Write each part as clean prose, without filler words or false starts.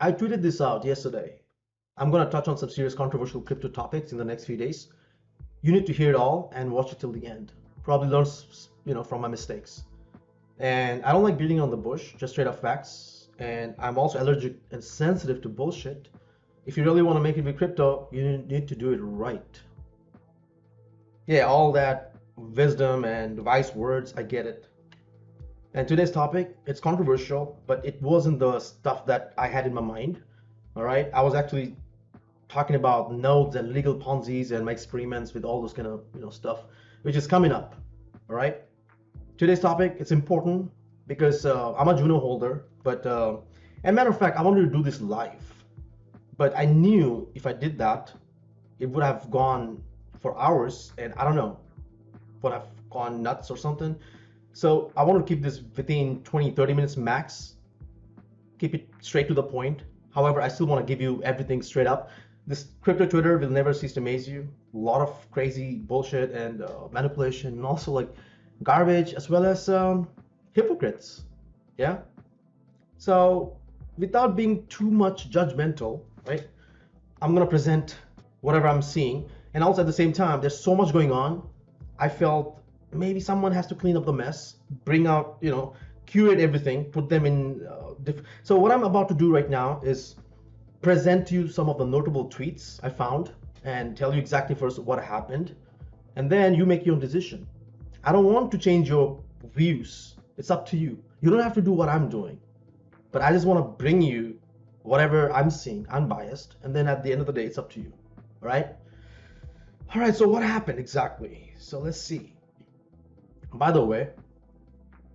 I tweeted this out yesterday. I'm going to touch on some serious controversial crypto topics in the next few days. You need to hear it all and watch it till the end. Probably learn, from my mistakes. And I don't like beating on the bush, just straight up facts. And I'm also allergic and sensitive to bullshit. If you really want to make it with crypto, you need to do it right. Yeah, all that wisdom and wise words, I get it. And today's topic, it's controversial, but it wasn't the stuff that I had in my mind. All right, I was actually talking about nodes and legal Ponzi's and my experiments with all those kind of stuff, which is coming up. All right, today's topic, it's important because I'm a Juno holder, but and matter of fact, I wanted to do this live, but I knew if I did that, it would have gone for hours, and I don't know, would have gone nuts or something. So I want to keep this within 20-30 minutes max, keep it straight to the point. However, I still want to give you everything straight up. This crypto Twitter will never cease to amaze you. A lot of crazy bullshit and manipulation, and also like garbage, as well as hypocrites. Yeah. So without being too much judgmental, right? I'm gonna present whatever I'm seeing, and also at the same time, there's so much going on. I felt maybe someone has to clean up the mess, bring out, curate everything, put them in. So what I'm about to do right now is present to you some of the notable tweets I found and tell you exactly first what happened, and then you make your own decision. I don't want to change your views. It's up to you. You don't have to do what I'm doing, but I just want to bring you whatever I'm seeing, unbiased, and then at the end of the day, it's up to you. All right? All right, so what happened exactly? So let's see. By the way,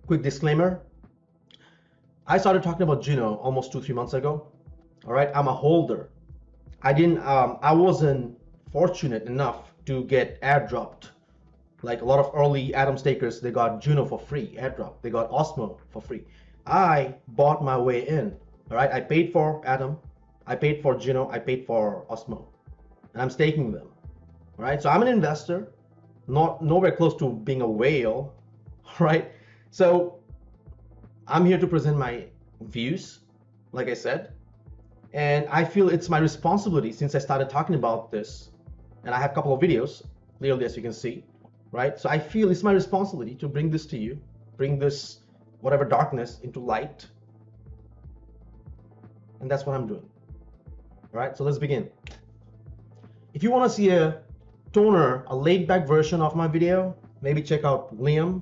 quick disclaimer. I started talking about Juno almost 2-3 months ago. All right, I'm a holder. I wasn't fortunate enough to get airdropped. Like a lot of early Atom stakers, they got Juno for free, airdrop. They got Osmo for free. I bought my way in. All right, I paid for Atom, I paid for Juno, I paid for Osmo, and I'm staking them. All right, so I'm an investor, nowhere close to being a whale, right? So I'm here to present my views, like I said, and I feel it's my responsibility since I started talking about this, and I have a couple of videos, clearly as you can see, right? So I feel it's my responsibility to bring this to you, bring this whatever darkness into light, and that's what I'm doing. All right, so let's begin. If you want to see a laid-back version of my video, maybe check out Liam,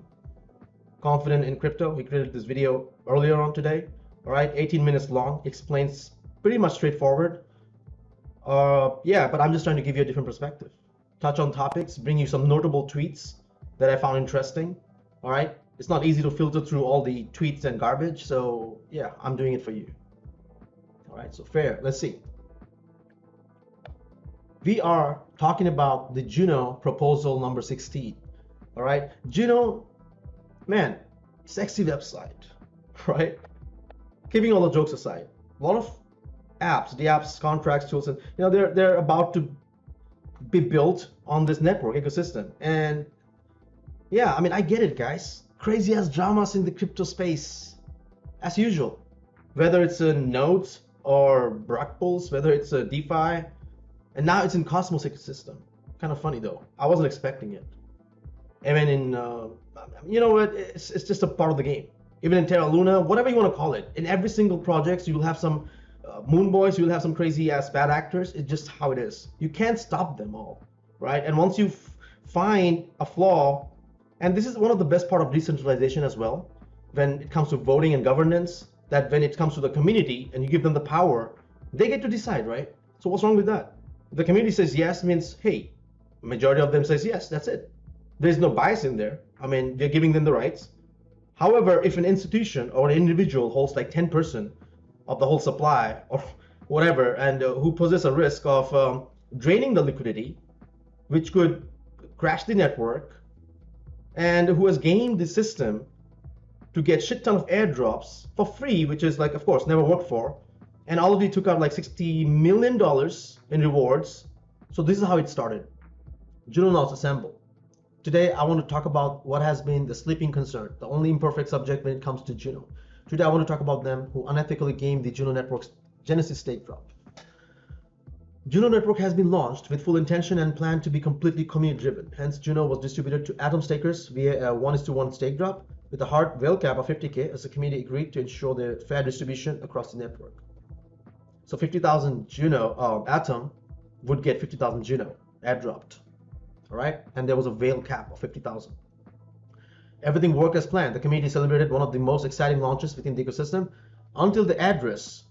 Confident in Crypto. He created this video earlier on today. All right, 18 minutes long, explains pretty much straightforward. Yeah, but I'm just trying to give you a different perspective. Touch on topics, bring you some notable tweets that I found interesting. All right, it's not easy to filter through all the tweets and garbage, so yeah, I'm doing it for you. All right, so fair. Let's see. We are talking about the Juno proposal number 16. All right, Juno, man, sexy website, right? Keeping all the jokes aside, a lot of apps, the apps, contracts, tools, and they're about to be built on this network ecosystem. And yeah, I mean, I get it, guys. Crazy ass dramas in the crypto space, as usual. Whether it's a nodes or rug pulls, whether it's a DeFi, and now it's in Cosmos ecosystem. Kind of funny though. I wasn't expecting it. Even in, you know what? It's just a part of the game. Even in Terra Luna, whatever you want to call it, in every single project, you'll have some moon boys, you'll have some crazy ass bad actors. It's just how it is. You can't stop them all, right? And once you find a flaw, and this is one of the best part of decentralization as well, when it comes to voting and governance, that when it comes to the community and you give them the power, they get to decide, right? So what's wrong with that? The community says yes means, hey, majority of them says yes, that's it. There's no bias in there. I mean, we're giving them the rights. However, if an institution or an individual holds like 10% of the whole supply or whatever, and who poses a risk of draining the liquidity, which could crash the network, and who has gamed the system to get shit ton of airdrops for free, which is like, of course, never worked for, and already took out like $60 million in rewards. So this is how it started. Juno Nodes assemble. Today, I want to talk about what has been the sleeping concern, the only imperfect subject when it comes to Juno. Today, I want to talk about them who unethically game the Juno network's Genesis stake drop. Juno network has been launched with full intention and planned to be completely community driven. Hence, Juno was distributed to Atom stakers via a 1:1 stake drop with a hard whale cap of 50K as the community agreed to ensure the fair distribution across the network. So 50,000 Juno Atom would get 50,000 Juno airdropped. All right, and there was a whale cap of 50,000. Everything worked as planned. The community celebrated one of the most exciting launches within the ecosystem until the address,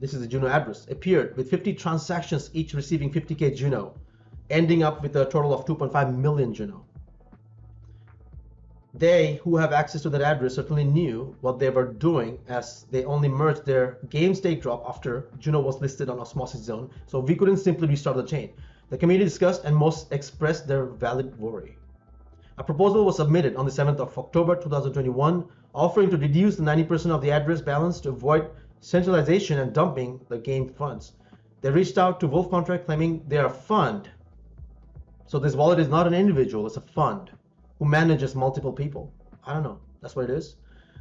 this is the Juno address, appeared with 50 transactions each receiving 50K Juno, ending up with a total of 2.5 million Juno. They who have access to that address certainly knew what they were doing, as they only merged their game stake drop after Juno was listed on Osmosis Zone, so we couldn't simply restart the chain. The community discussed and most expressed their valid worry. A proposal was submitted on the 7th of October 2021, offering to reduce the 90% of the address balance to avoid centralization and dumping the game funds. They reached out to Wolf Contract claiming they are a fund. So this wallet is not an individual, it's a fund who manages multiple people. I don't know, that's what it is.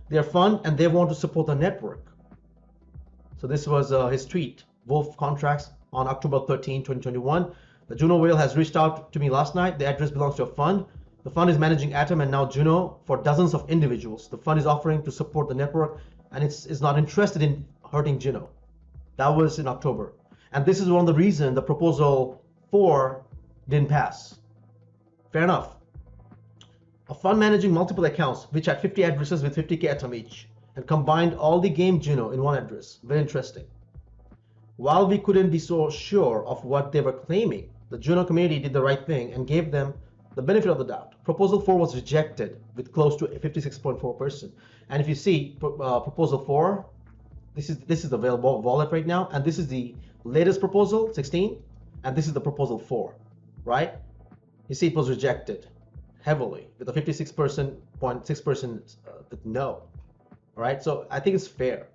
They are fund and they want to support the network. So this was his tweet, Wolf Contracts, on October 13, 2021. The Juno whale has reached out to me last night. The address belongs to a fund. The fund is managing Atom and now Juno for dozens of individuals. The fund is offering to support the network and it's not interested in hurting Juno. That was in October. And this is one of the reasons the proposal 4 didn't pass. Fair enough. A fund managing multiple accounts, which had 50 addresses with 50K Atom each, and combined all the game Juno in one address. Very interesting. While we couldn't be so sure of what they were claiming, the Juno community did the right thing and gave them the benefit of the doubt. Proposal 4 was rejected with close to 56.4%. And if you see proposal 4, this is the available wallet right now, and this is the latest proposal 16, and this is the proposal 4, right? You see it was rejected heavily with a 56.6% with no. All right, so I think it's fair,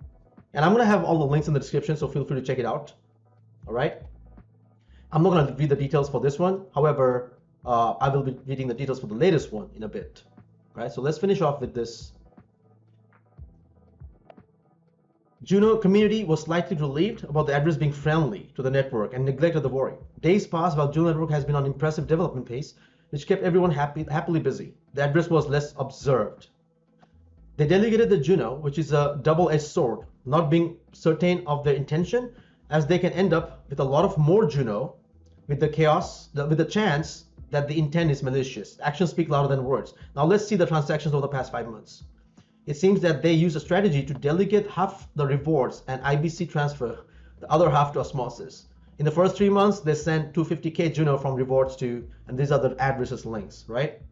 and I'm gonna have all the links in the description, so feel free to check it out. All right, I'm not gonna read the details for this one. However, I will be reading the details for the latest one in a bit. All right, so let's finish off with this. Juno community was slightly relieved about the address being friendly to the network and neglected the worry. Days passed while Juno network has been on impressive development pace, which kept everyone happily busy. The address was less observed. They delegated the Juno, which is a double-edged sword, not being certain of their intention, as they can end up with a lot of more Juno with the chaos, with the chance that the intent is malicious. Actions speak louder than words. Now let's see the transactions over the past 5 months. It seems that they use a strategy to delegate half the rewards and IBC transfer the other half to Osmosis. In the first 3 months, they sent 250K Juno from rewards to, and these are the addresses links, right?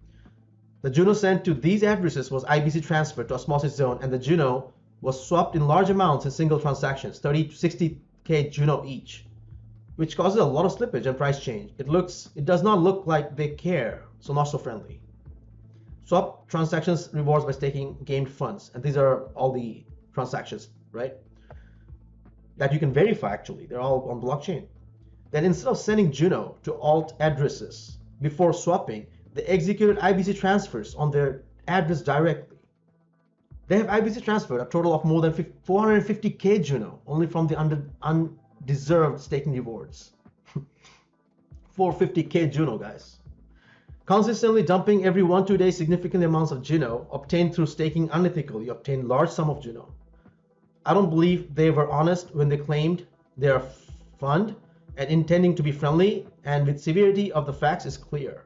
The Juno sent to these addresses was IBC transferred to Osmosis Zone, and the Juno was swapped in large amounts in single transactions, 30 to 60K Juno each, which causes a lot of slippage and price change. It does not look like they care, so not so friendly. Swap transactions rewards by staking gained funds, and these are all the transactions, right? That you can verify actually, they're all on blockchain. Then instead of sending Juno to alt addresses before swapping, they executed IBC transfers on their address directly. They have IBC transferred a total of more than 450K Juno only from the undeserved staking rewards. 450K Juno, guys. Consistently dumping every 1-2 days significant amounts of Juno obtained through staking unethically obtained large sum of Juno. I don't believe they were honest when they claimed they are fund and intending to be friendly, and with severity of the facts is clear.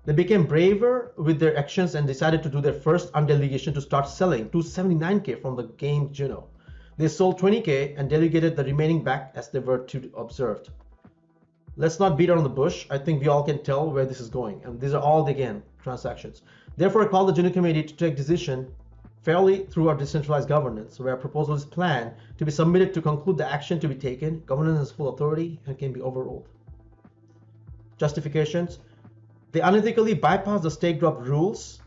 They became braver with their actions and decided to do their first undelegation to start selling 279K from the game Juno. They sold 20K and delegated the remaining back as they were to observed. Let's not beat around the bush. I think we all can tell where this is going, and these are all again transactions. Therefore, I call the Juno committee to take decision fairly through our decentralized governance, where a proposal is planned to be submitted to conclude the action to be taken. Governance has full authority and can be overruled. Justifications: they unethically bypass the stake drop rules,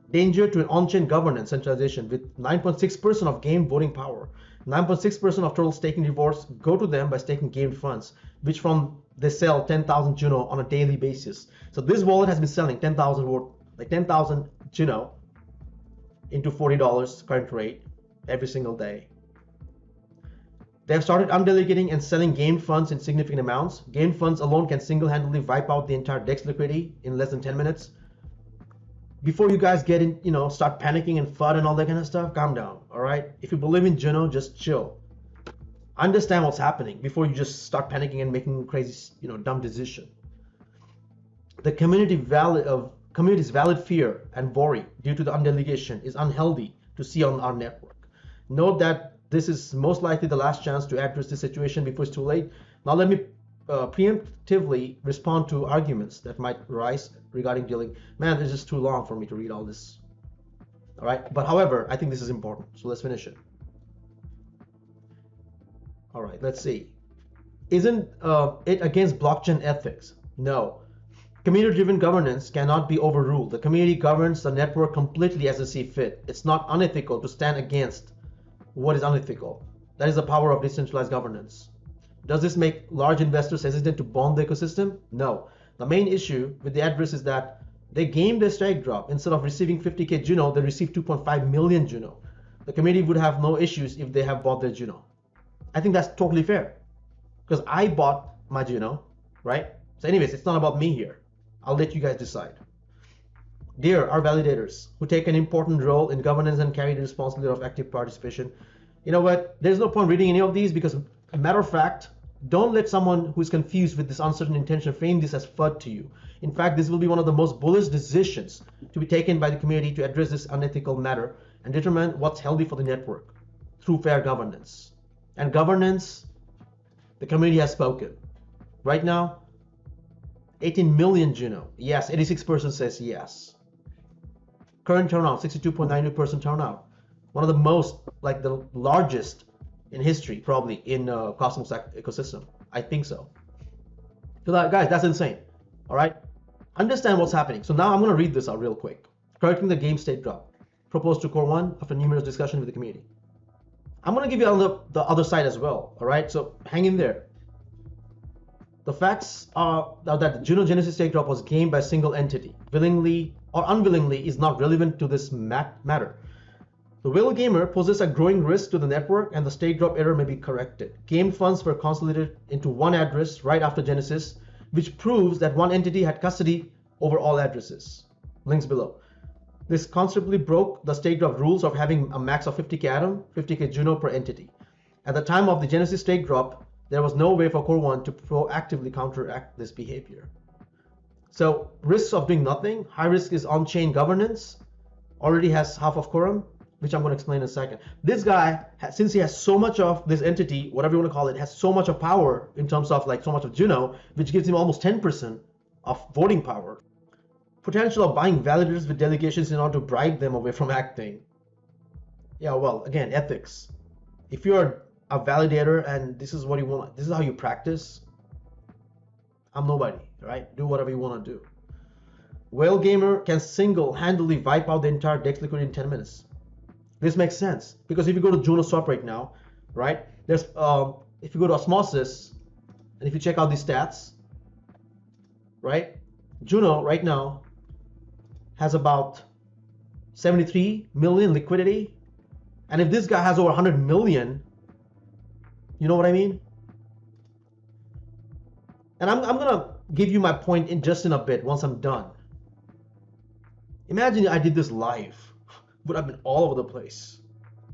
danger to an on-chain governance centralization with 9.6% of game voting power. 9.6% of total staking rewards go to them by staking gained funds, which from they sell 10,000 Juno on a daily basis. So this wallet has been selling 10,000 Juno into $40 current rate every single day. They have started undelegating and selling game funds in significant amounts. Game funds alone can single-handedly wipe out the entire DEX liquidity in less than 10 minutes. Before you guys get in, start panicking and FUD and all that kind of stuff, calm down, all right? If you believe in Juno, just chill. Understand what's happening before you just start panicking and making crazy, dumb decision. The community's valid fear and worry due to the undelegation is unhealthy to see on our network. Note that this is most likely the last chance to address this situation before it's too late. Now let me preemptively respond to arguments that might rise regarding dealing. Man, this is too long for me to read all this. All right, but however, I think this is important, so let's finish it. All right, let's see. Isn't it against blockchain ethics? No. Community-driven governance cannot be overruled. The community governs the network completely as they see fit. It's not unethical to stand against what is unethical. That is the power of decentralized governance. Does this make large investors hesitant to bond the ecosystem? No. The main issue with the address is that they gamed their stake drop. Instead of receiving 50k Juno, they received 2.5 million Juno. The community would have no issues if they have bought their Juno. I think that's totally fair because I bought my Juno, right? So anyways, it's not about me here. I'll let you guys decide. Dear our validators who take an important role in governance and carry the responsibility of active participation, you know what? There's no point reading any of these because, a matter of fact, don't let someone who is confused with this uncertain intention frame this as FUD to you. In fact, this will be one of the most bullish decisions to be taken by the community to address this unethical matter and determine what's healthy for the network through fair governance. And governance, the community has spoken. Right now, 18 million Juno. Yes, 86% says yes. Current turnout, 62.92% turnout. One of the most, like the largest in history, probably in Cosmos ecosystem. I think so. So that, guys, that's insane. All right. Understand what's happening. So now I'm going to read this out real quick. Correcting the game state drop proposed to Core 1 after numerous discussion with the community. I'm going to give you on the other side as well. All right. So hang in there. The facts are that the Juno Genesis stake drop was gamed by a single entity. Willingly or unwillingly is not relevant to this matter. The whale gamer poses a growing risk to the network and the stake drop error may be corrected. Game funds were consolidated into one address right after Genesis, which proves that one entity had custody over all addresses. Links below. This constantly broke the stake drop rules of having a max of 50k Atom, 50k Juno per entity. At the time of the Genesis stake drop, there was no way for Core 1 to proactively counteract this behavior. So risks of doing nothing, high risk is on-chain governance, already has half of quorum, which I'm going to explain in a second. This guy, since he has so much of this entity, whatever you want to call it, has so much of power in terms of like so much of Juno, which gives him almost 10% of voting power. Potential of buying validators with delegations in order to bribe them away from acting. Yeah, well, again, ethics. If you're a validator and this is what you want, this is how you practice, I'm nobody, right? Do whatever you want to do. Whale gamer can single-handedly wipe out the entire DEX liquidity in 10 minutes. This makes sense because if you go to Juno Swap right now, right? There's if you go to Osmosis and if you check out these stats, right? Juno right now has about 73 million liquidity, and if this guy has over 100 million, you know what I mean? And I'm gonna give you my point in just in a bit once I'm done. Imagine I did this live. Would have been all over the place,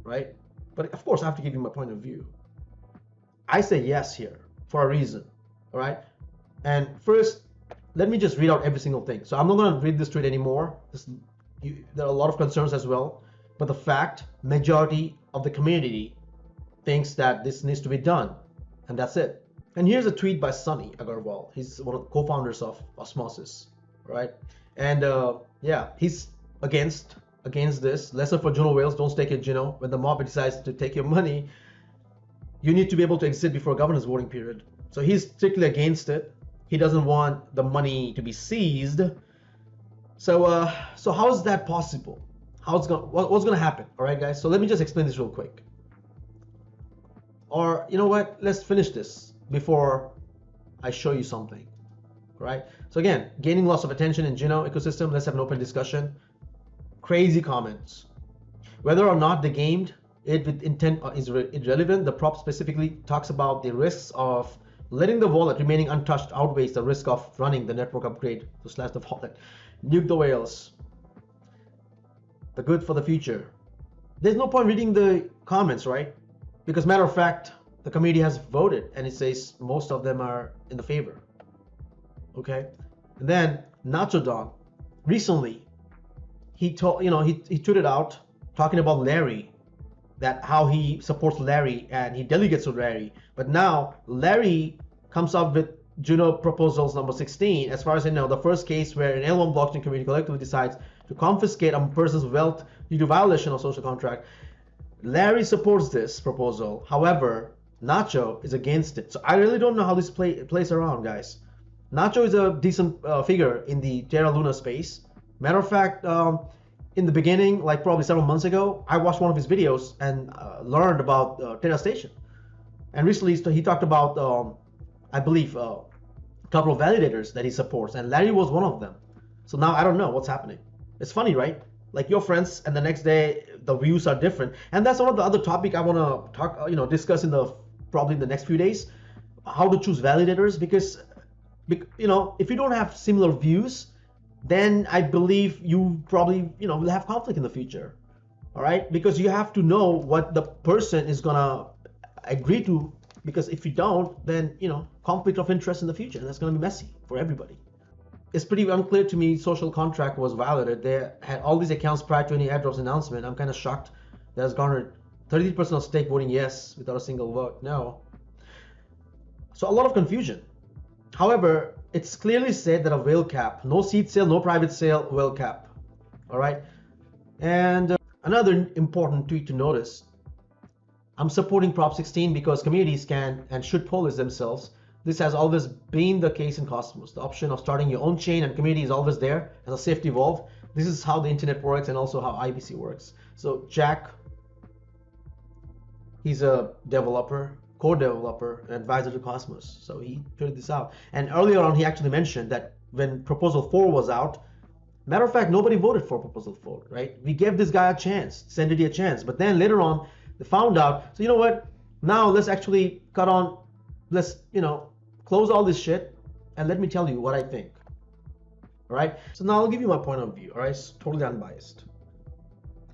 right? But of course I have to give you my point of view. I say yes here for a reason, all right? And first, let me just read out every single thing. So I'm not gonna read this tweet anymore. There are a lot of concerns as well, but the fact, majority of the community thinks that this needs to be done, and that's it. And here's a tweet by Sunny Agarwal. He's one of the co-founders of Osmosis, right? And yeah, he's against this. Lesson for Juno whales, don't stake your Juno. When the mob decides to take your money, you need to be able to exit before governance voting period. So he's strictly against it. He doesn't want the money to be seized. So so how is that possible? What's gonna happen? All right, guys. So let me just explain this real quick. Or you know what? Let's finish this before I show you something. All right. So again, gaining lots of attention in Juno ecosystem. Let's have an open discussion. Crazy comments. Whether or not they gamed it with intent is irrelevant. The prop specifically talks about the risks of letting the wallet remaining untouched outweighs the risk of running the network upgrade to slash the wallet. Nuke the whales. The good for the future. There's no point reading the comments, right? Because matter of fact, the committee has voted and it says most of them are in the favor. Okay? And then Nacho Don, recently, he told, he tweeted out talking about Larry, that how he supports Larry and he delegates to Larry. But now Larry comes up with Juno proposals number 16. As far as I know, the first case where an L1 blockchain community collectively decides to confiscate a person's wealth due to violation of social contract. Larry supports this proposal. However, Nacho is against it. So I really don't know how this plays around, guys. Nacho is a decent figure in the Terra Luna space. Matter of fact, in the beginning, like probably several months ago, I watched one of his videos and learned about Terra Station. And recently he talked about, I believe, a couple of validators that he supports, and Larry was one of them. So now I don't know what's happening. It's funny, right? Like your friends, and the next day the views are different. And that's one of the other topic I want to talk, discuss in probably in the next few days, how to choose validators. Because if you don't have similar views, then I believe you probably will have conflict in the future. All right, because you have to know what the person is gonna agree to. Because if you don't, then conflict of interest in the future, and that's gonna be messy for everybody. It's pretty unclear to me social contract was validated. They had all these accounts prior to any airdrops announcement. I'm kind of shocked that has garnered 33% of stake voting yes without a single vote no. So a lot of confusion. However, it's clearly said that a whale cap, no seed sale, no private sale, whale cap. All right. And another important tweet to notice, I'm supporting Prop 16 because communities can and should police themselves. This has always been the case in Cosmos. The option of starting your own chain and community is always there as a safety valve. This is how the internet works and also how IBC works. So Jack, he's a developer, co-developer, and advisor to Cosmos. So he figured this out. And earlier on, he actually mentioned that when Proposal 4 was out, matter of fact, nobody voted for Proposal 4, right? We gave this guy a chance, Sendity a chance. But then later on, they found out, so you know what? Now let's actually let's, close all this shit and let me tell you what I think. All right? So now I'll give you my point of view, all right? It's totally unbiased.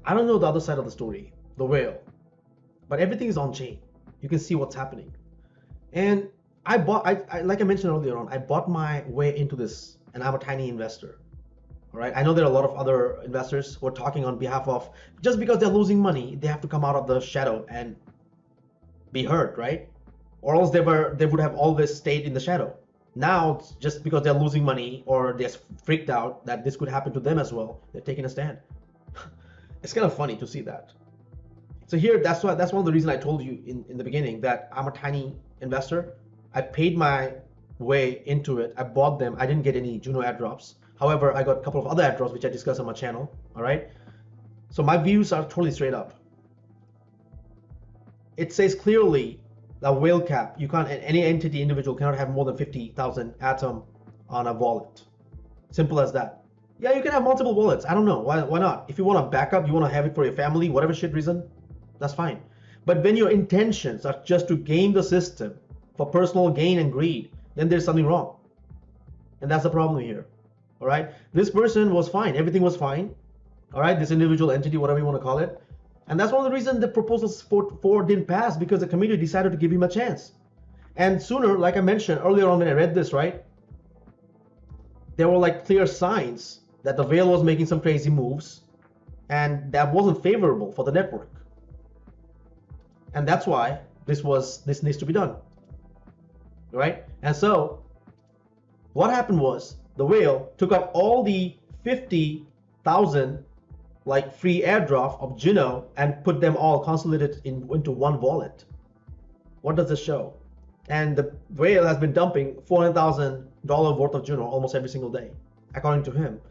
I don't know the other side of the story, the whale, but everything is on chain. You can see what's happening. And I like I mentioned earlier on, I bought my way into this, and I'm a tiny investor. All right. I know there are a lot of other investors who are talking on behalf of, just because they're losing money, they have to come out of the shadow and be heard, right? Or else they would have always stayed in the shadow. Now, just because they're losing money or they're freaked out that this could happen to them as well, they're taking a stand. It's kind of funny to see that. So here, that's one of the reasons I told you in the beginning that I'm a tiny investor. I paid my way into it. I bought them. I didn't get any Juno airdrops. However, I got a couple of other airdrops which I discussed on my channel. All right. So my views are totally straight up. It says clearly that whale cap, you can't, any entity individual cannot have more than 50,000 Atom on a wallet. Simple as that. Yeah, you can have multiple wallets. I don't know. Why not? If you want to back up, you want to have it for your family, whatever shit reason, that's fine. But when your intentions are just to game the system for personal gain and greed, then there's something wrong. And that's the problem here. All right. This person was fine. Everything was fine. All right. This individual entity, whatever you want to call it. And that's one of the reasons the proposal 4 didn't pass, because the committee decided to give him a chance. And sooner, like I mentioned earlier on when I read this, right, there were like clear signs that the whale was making some crazy moves, and that wasn't favorable for the network. And that's why this needs to be done, right? And so what happened was the whale took up all the 50,000 like free airdrop of Juno and put them all consolidated into one wallet. What does this show? And the whale has been dumping $400,000 worth of Juno almost every single day, according to him.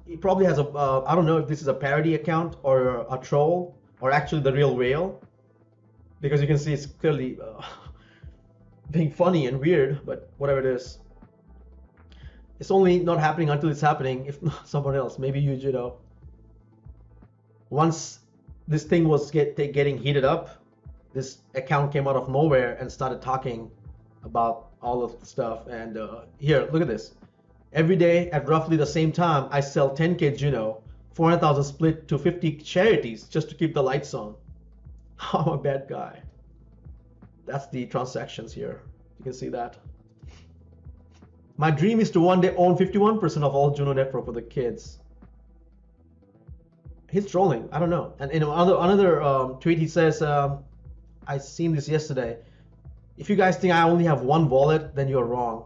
He probably has I don't know if this is a parody account or a troll or actually the real whale, because you can see it's clearly being funny and weird, but whatever it is. It's only not happening until it's happening, if not someone else, maybe you, Juno. Once this thing was getting heated up, this account came out of nowhere and started talking about all of the stuff. And here, look at this. Every day at roughly the same time, I sell 10K Juno, 400,000 split to 50 charities just to keep the lights on. I'm a bad guy. That's the transactions here. You can see that. My dream is to one day own 51% of all Juno network for the kids. He's trolling. I don't know. And in another tweet, he says, I seen this yesterday. If you guys think I only have one wallet, then you're wrong.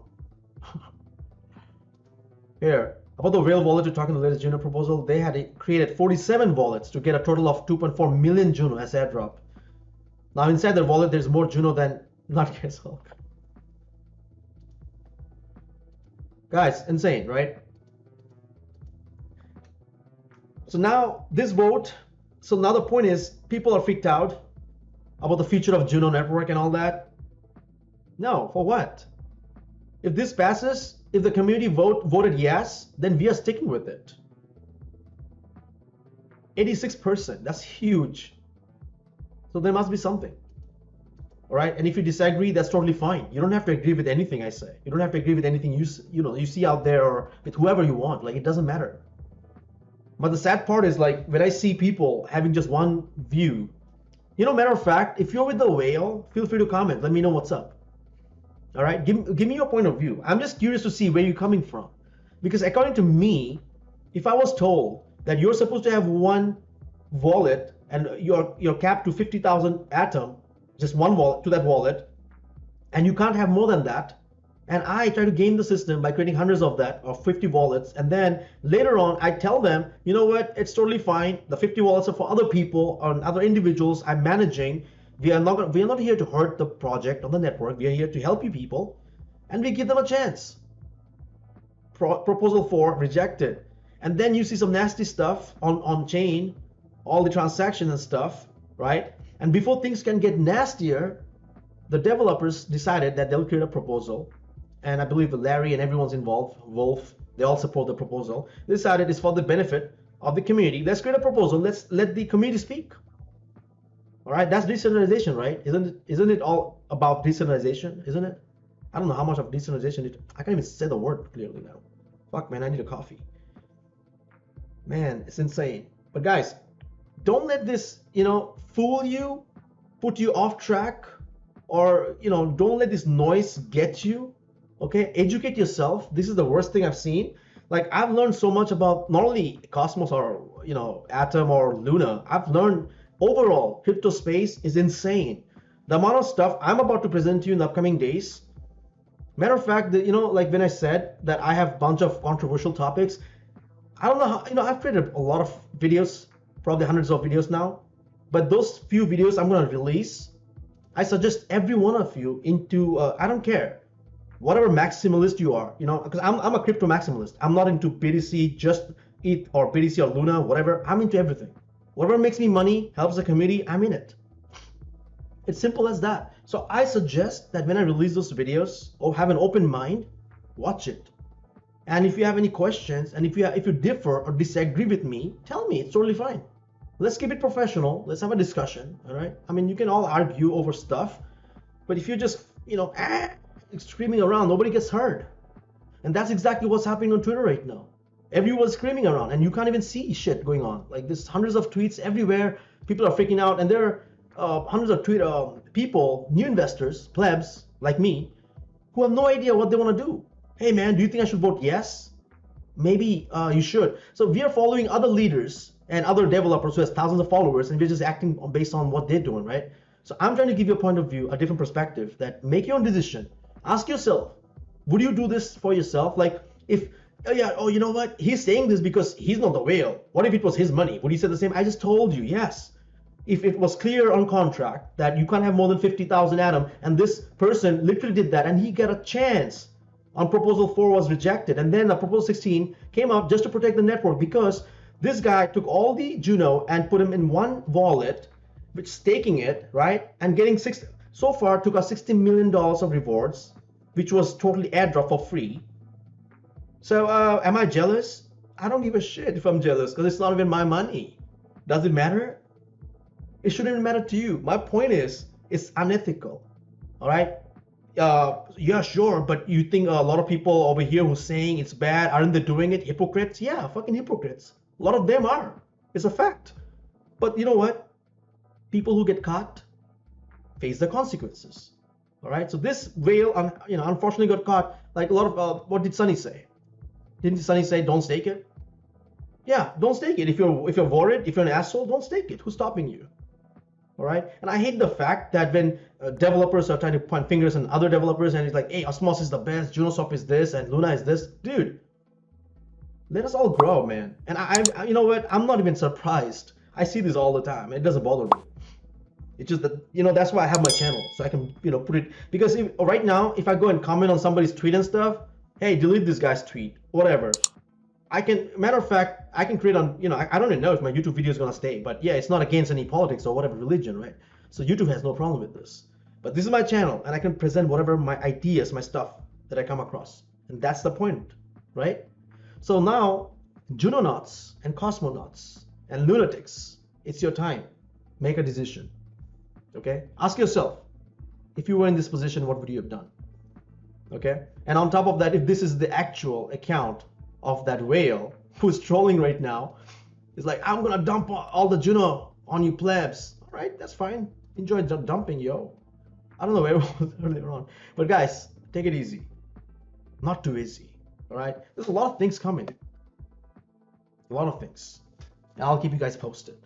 Here, about the Rail wallet, you're talking the latest Juno proposal. They had created 47 wallets to get a total of 2.4 million Juno as airdrop. Now inside their wallet, there's more Juno than Nutcase Hulk. Guys, insane, right? So now this vote, so now the point is people are freaked out about the future of Juno network and all that. No, for what? If this passes, if the community voted yes, then we are sticking with it. 86%, that's huge. So there must be something. All right, and if you disagree, that's totally fine. You don't have to agree with anything I say. You don't have to agree with anything you see out there or with whoever you want. Like, it doesn't matter. But the sad part is, like, when I see people having just one view, matter of fact, if you're with the whale, feel free to comment. Let me know what's up. All right, give me your point of view. I'm just curious to see where you're coming from. Because according to me, if I was told that you're supposed to have one wallet and you're capped to 50,000 Atom, just one wallet to that wallet, and you can't have more than that, and I try to game the system by creating hundreds of that or 50 wallets, and then later on I tell them, you know what, it's totally fine. The 50 wallets are for other people or other individuals I'm managing. We are not here to hurt the project or the network. We are here to help you people, and we give them a chance. Proposal 4 rejected, and then you see some nasty stuff on chain, all the transactions and stuff, right? And before things can get nastier, the developers decided that they'll create a proposal. And I believe Larry and everyone's involved, Wolf, they all support the proposal. They decided it's for the benefit of the community. Let's create a proposal. Let's let the community speak. All right, that's decentralization, right? Isn't it all about decentralization? Isn't it? I don't know how much of decentralization I can't even say the word clearly now. Fuck, man, I need a coffee. Man, it's insane. But guys, don't let this, fool you, put you off track, or, don't let this noise get you. Okay, educate yourself. This is the worst thing I've seen. Like, I've learned so much about not only Cosmos or, Atom or Luna. I've learned overall crypto space is insane. The amount of stuff I'm about to present to you in the upcoming days. Matter of fact, like when I said that I have a bunch of controversial topics, I don't know how, I've created a lot of videos, probably hundreds of videos now, but those few videos I'm going to release, I suggest every one of you into, I don't care, whatever maximalist you are, because I'm a crypto maximalist. I'm not into BTC, just ETH or BTC or Luna, whatever. I'm into everything. Whatever makes me money, helps the community, I'm in it. It's simple as that. So I suggest that when I release those videos, or have an open mind, watch it. And if you have any questions, and if you differ or disagree with me, tell me. It's totally fine. Let's keep it professional. Let's have a discussion. All right. I mean, you can all argue over stuff, but if you're just screaming around, nobody gets hurt. And that's exactly what's happening on Twitter right now. Everyone's screaming around, and you can't even see shit going on. Like, there's hundreds of tweets everywhere. People are freaking out, and there are hundreds of people, new investors, plebs like me, who have no idea what they want to do. Hey man, do you think I should vote yes? Maybe you should. So we are following other leaders and other developers who has thousands of followers, and we're just acting based on what they're doing, right? So I'm trying to give you a point of view, a different perspective, that make your own decision. Ask yourself, would you do this for yourself? Like, if, you know what? He's saying this because he's not the whale. What if it was his money? Would he say the same? I just told you, yes. If it was clear on contract that you can't have more than 50,000 Atom, and this person literally did that, and he got a chance on proposal 4 was rejected, and then proposal 16 came up just to protect the network, because this guy took all the Juno and put them in one wallet, which staking it, right, and getting so far took us $60 million of rewards, which was totally airdrop for free. So am I jealous? I don't give a shit if I'm jealous, because it's not even my money. Does it matter? It shouldn't even matter to you. My point is, it's unethical. All right. Yeah, sure, but you think a lot of people over here who's saying it's bad, aren't they doing it? Hypocrites? Yeah, fucking hypocrites. A lot of them are. It's a fact. But you know what? People who get caught face the consequences. All right. So this whale, unfortunately got caught. Like a lot of what did Sunny say? Didn't Sunny say don't stake it? Yeah, don't stake it. If you're worried, if you're an asshole, don't stake it. Who's stopping you? All right. And I hate the fact that when developers are trying to point fingers at other developers and it's like, hey, Osmos is the best, Junoswap is this, and Luna is this, dude. Let us all grow, man. And I you know what? I'm not even surprised. I see this all the time. It doesn't bother me. It's just that, that's why I have my channel, so I can, put it, because right now, if I go and comment on somebody's tweet and stuff, hey, delete this guy's tweet, whatever. I can, matter of fact, I can create on, I don't even know if my YouTube video is going to stay, but yeah, it's not against any politics or whatever religion, right? So YouTube has no problem with this. But this is my channel, and I can present whatever my ideas, my stuff that I come across. And that's the point, right? So now, Junonauts and Cosmonauts and lunatics, it's your time. Make a decision. Okay? Ask yourself, if you were in this position, what would you have done? Okay? And on top of that, if this is the actual account of that whale who's trolling right now, it's like, I'm gonna dump all the Juno on you plebs. All right, that's fine. Enjoy dumping, yo. I don't know where it was earlier on. But guys, take it easy. Not too easy. All right? There's a lot of things coming. A lot of things. And I'll keep you guys posted.